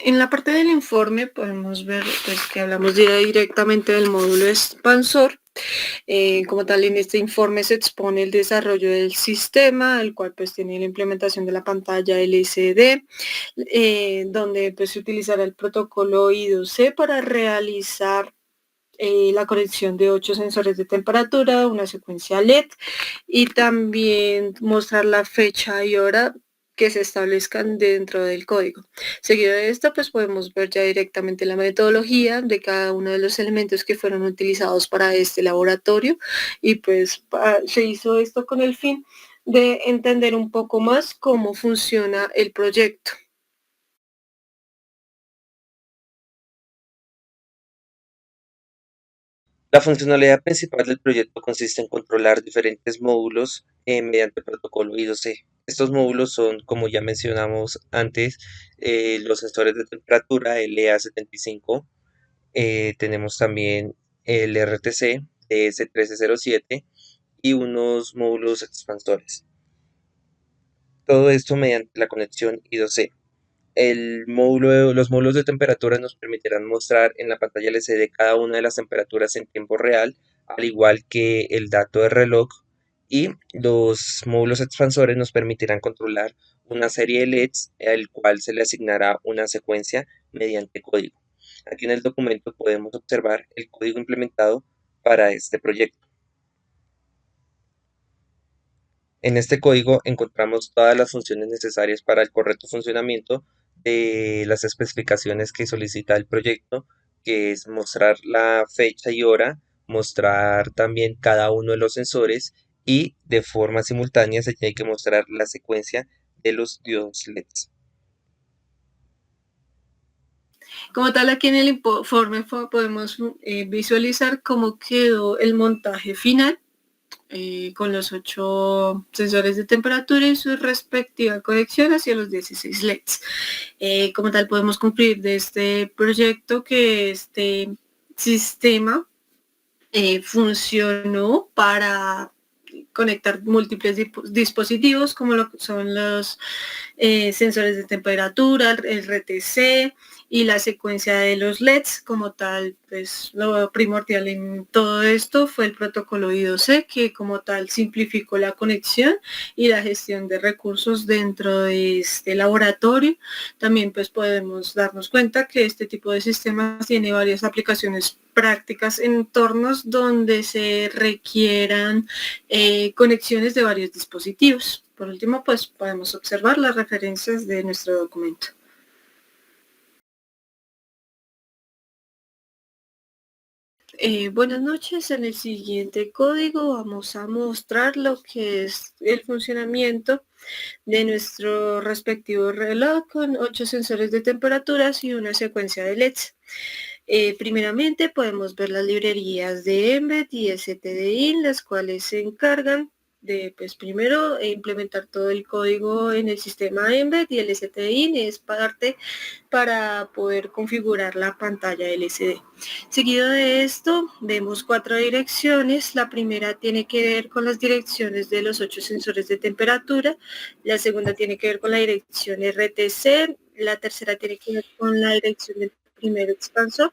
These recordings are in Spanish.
En la parte del informe podemos ver pues, que hablamos directamente del módulo expansor. Como tal, en este informe se expone el desarrollo del sistema, el cual pues tiene la implementación de la pantalla LCD, donde pues se utilizará el protocolo I2C para realizar la conexión de 8 sensores de temperatura, una secuencia LED y también mostrar la fecha y hora que se establezcan dentro del código. Seguido de esto, pues podemos ver ya directamente la metodología de cada uno de los elementos que fueron utilizados para este laboratorio y pues se hizo esto con el fin de entender un poco más cómo funciona el proyecto. La funcionalidad principal del proyecto consiste en controlar diferentes módulos mediante el protocolo I2C. Estos módulos son, como ya mencionamos antes, los sensores de temperatura LA75. Tenemos también el RTC DS1307 y unos módulos expansores. Todo esto mediante la conexión I2C. Los módulos de temperatura nos permitirán mostrar en la pantalla LCD cada una de las temperaturas en tiempo real, al igual que el dato de reloj, y los módulos expansores nos permitirán controlar una serie de LEDs al cual se le asignará una secuencia mediante código. Aquí en el documento podemos observar el código implementado para este proyecto. En este código encontramos todas las funciones necesarias para el correcto funcionamiento de las especificaciones que solicita el proyecto, que es mostrar la fecha y hora, mostrar también cada uno de los sensores y de forma simultánea se tiene que mostrar la secuencia de los diodos LEDs. Como tal, aquí en el informe podemos visualizar cómo quedó el montaje final con los 8 sensores de temperatura y su respectiva conexión hacia los 16 LEDs. Como tal, podemos concluir de este proyecto que este sistema funcionó para conectar múltiples dispositivos como lo que son los sensores de temperatura, el RTC y la secuencia de los LEDs. Como tal, pues lo primordial en todo esto fue el protocolo I2C, que como tal simplificó la conexión y la gestión de recursos dentro de este laboratorio. También pues podemos darnos cuenta que este tipo de sistemas tiene varias aplicaciones prácticas en entornos donde se requieran conexiones de varios dispositivos. Por último, pues podemos observar las referencias de nuestro documento. Buenas noches. En el siguiente código vamos a mostrar lo que es el funcionamiento de nuestro respectivo reloj con 8 sensores de temperaturas y una secuencia de LEDs. Primeramente podemos ver las librerías de Embed y STDI, las cuales se encargan de, pues primero, implementar todo el código en el sistema Embed, y el STDI es parte para poder configurar la pantalla LCD. Seguido de esto, vemos 4 direcciones. La primera tiene que ver con las direcciones de los 8 sensores de temperatura, la segunda tiene que ver con la dirección RTC, la tercera tiene que ver con la dirección del primer expansor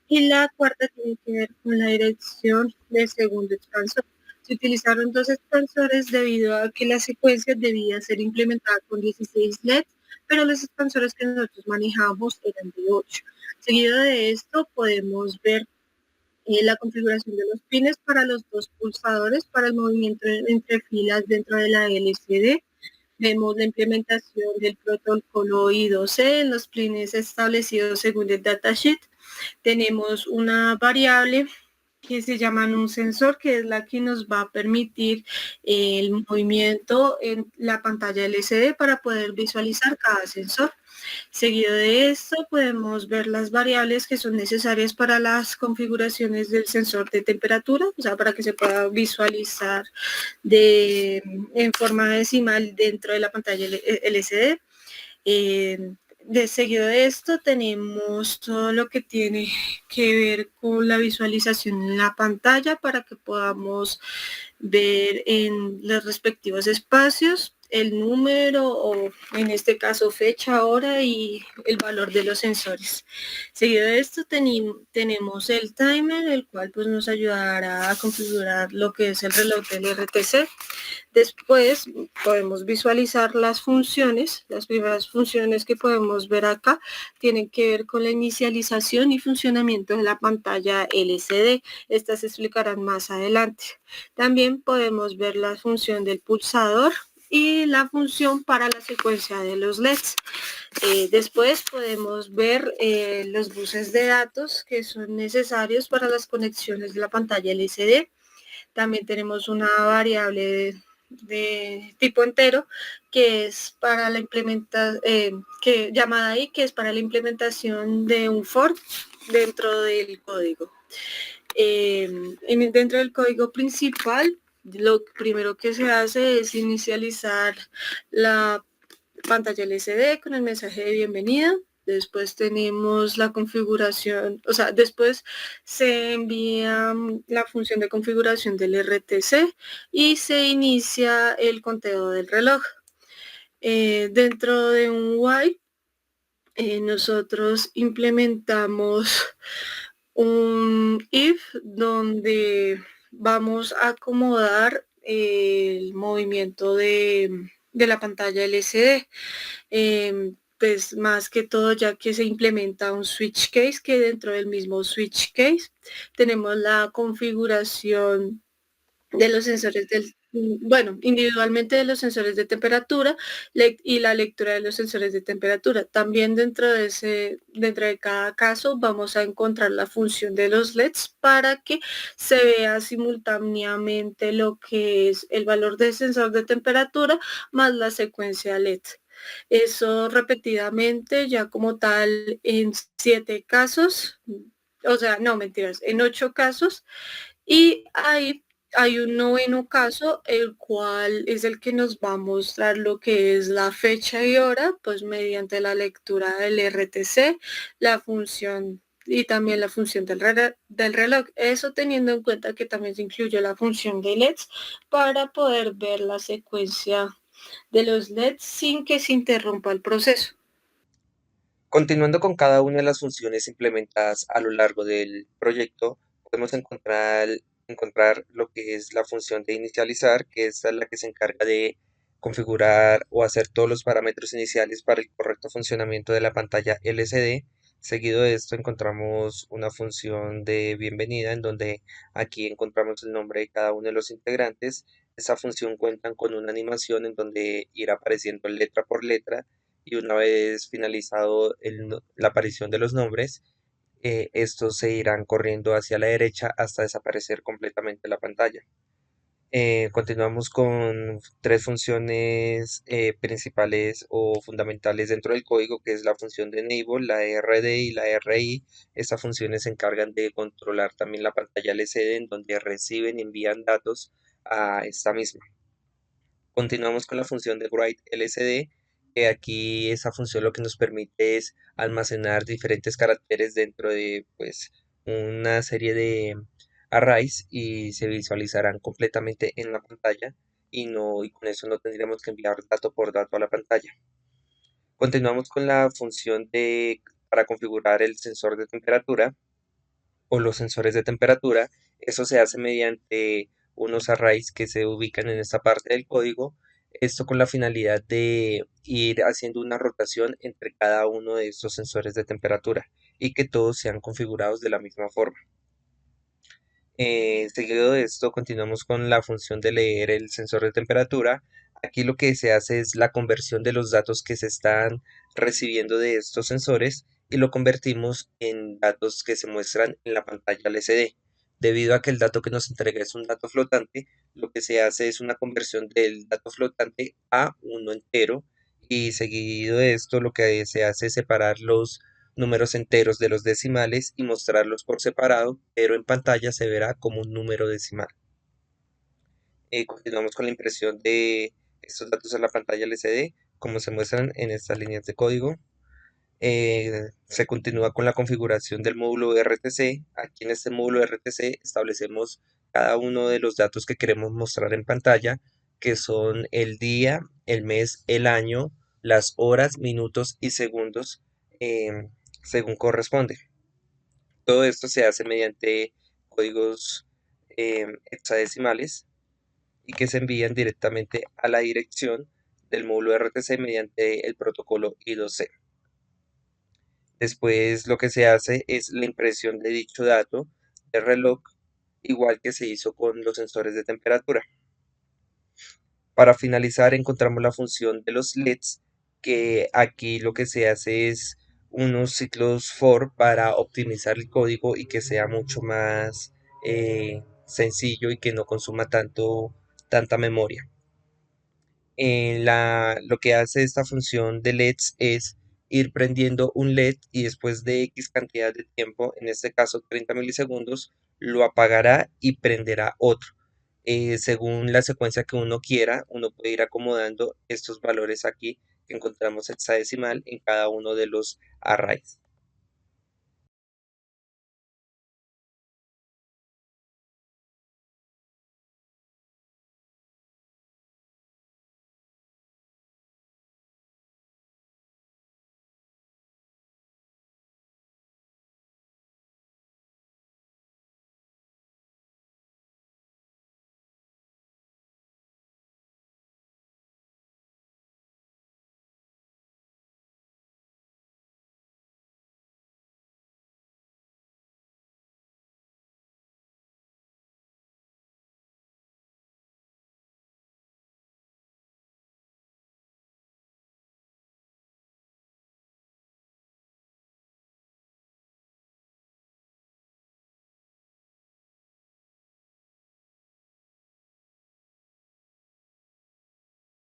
y la cuarta tiene que ver con la dirección del segundo expansor. Se utilizaron 2 expansores debido a que la secuencia debía ser implementada con 16 LEDs, pero los expansores que nosotros manejamos eran de 8. Seguido de esto podemos ver la configuración de los pines para los 2 pulsadores para el movimiento entre filas dentro de la LCD. Vemos la implementación del protocolo I2C en los pines establecidos según el datasheet. Tenemos una variable que se llama un sensor, que es la que nos va a permitir el movimiento en la pantalla LCD para poder visualizar cada sensor. Seguido de esto podemos ver las variables que son necesarias para las configuraciones del sensor de temperatura, o sea, para que se pueda visualizar en forma decimal dentro de la pantalla LCD. Seguido de esto tenemos todo lo que tiene que ver con la visualización en la pantalla para que podamos ver en los respectivos espacios el número o en este caso fecha, hora y el valor de los sensores. Seguido de esto tenemos el timer, el cual pues nos ayudará a configurar lo que es el reloj del RTC. Después podemos visualizar las funciones. Las primeras funciones que podemos ver acá tienen que ver con la inicialización y funcionamiento de la pantalla LCD. Estas se explicarán más adelante. También podemos ver la función del pulsador y la función para la secuencia de los LEDs. Después podemos ver los buses de datos que son necesarios para las conexiones de la pantalla LCD. También tenemos una variable de tipo entero que es para la implementación, llamada ahí, que es para la implementación de un for dentro del código. Dentro del código principal, lo primero que se hace es inicializar la pantalla LCD con el mensaje de bienvenida. Después tenemos la configuración, o sea, después se envía la función de configuración del RTC y se inicia el conteo del reloj. Dentro de un while, nosotros implementamos un if donde vamos a acomodar el movimiento de la pantalla LCD. Pues más que todo ya que se implementa un switch case, que dentro del mismo switch case tenemos la configuración de los sensores individualmente de los sensores de temperatura y la lectura de los sensores de temperatura. También dentro de cada caso vamos a encontrar la función de los LEDs para que se vea simultáneamente lo que es el valor del sensor de temperatura más la secuencia LED. Eso repetidamente, ya como tal en 7 casos, o sea, no mentiras, en 8 casos, y ahí hay un noveno caso, el cual es el que nos va a mostrar lo que es la fecha y hora, pues mediante la lectura del RTC, la función y también la función del reloj. Eso teniendo en cuenta que también se incluye la función de LEDs para poder ver la secuencia de los LEDs sin que se interrumpa el proceso. Continuando con cada una de las funciones implementadas a lo largo del proyecto, podemos encontrar lo que es la función de inicializar, que es la que se encarga de configurar o hacer todos los parámetros iniciales para el correcto funcionamiento de la pantalla LCD. Seguido de esto encontramos una función de bienvenida en donde aquí encontramos el nombre de cada uno de los integrantes. Esa función cuenta con una animación en donde irá apareciendo letra por letra y una vez finalizado la aparición de los nombres, estos se irán corriendo hacia la derecha hasta desaparecer completamente la pantalla. Continuamos con tres funciones principales o fundamentales dentro del código, que es la función de enable, la RD y la RI. Estas funciones se encargan de controlar también la pantalla LCD en donde reciben y envían datos a esta misma. Continuamos con la función de write LCD, que aquí esa función lo que nos permite es almacenar diferentes caracteres dentro de pues una serie de arrays y se visualizarán completamente en la pantalla y con eso no tendríamos que enviar dato por dato a la pantalla. Continuamos con la función para configurar el sensor de temperatura o los sensores de temperatura. Eso se hace mediante unos arrays que se ubican en esta parte del código. Esto con la finalidad de ir haciendo una rotación entre cada uno de estos sensores de temperatura y que todos sean configurados de la misma forma. Seguido de esto, continuamos con la función de leer el sensor de temperatura. Aquí lo que se hace es la conversión de los datos que se están recibiendo de estos sensores y lo convertimos en datos que se muestran en la pantalla LCD. Debido a que el dato que nos entrega es un dato flotante, lo que se hace es una conversión del dato flotante a uno entero y seguido de esto lo que se hace es separar los números enteros de los decimales y mostrarlos por separado, pero en pantalla se verá como un número decimal. Continuamos con la impresión de estos datos en la pantalla LCD, como se muestran en estas líneas de código. Se continúa con la configuración del módulo RTC. Aquí en este módulo RTC establecemos cada uno de los datos que queremos mostrar en pantalla, que son el día, el mes, el año, las horas, minutos y segundos, según corresponde. Todo esto se hace mediante códigos hexadecimales y que se envían directamente a la dirección del módulo RTC mediante el protocolo I2C. Después lo que se hace es la impresión de dicho dato de reloj, igual que se hizo con los sensores de temperatura. Para finalizar, encontramos la función de los LEDs, que aquí lo que se hace es unos ciclos for para optimizar el código y que sea mucho más sencillo y que no consuma tanta memoria. Lo que hace esta función de LEDs es ir prendiendo un LED y después de X cantidad de tiempo, en este caso 30 milisegundos, lo apagará y prenderá otro. Según la secuencia que uno quiera, uno puede ir acomodando estos valores aquí que encontramos hexadecimal en cada uno de los arrays.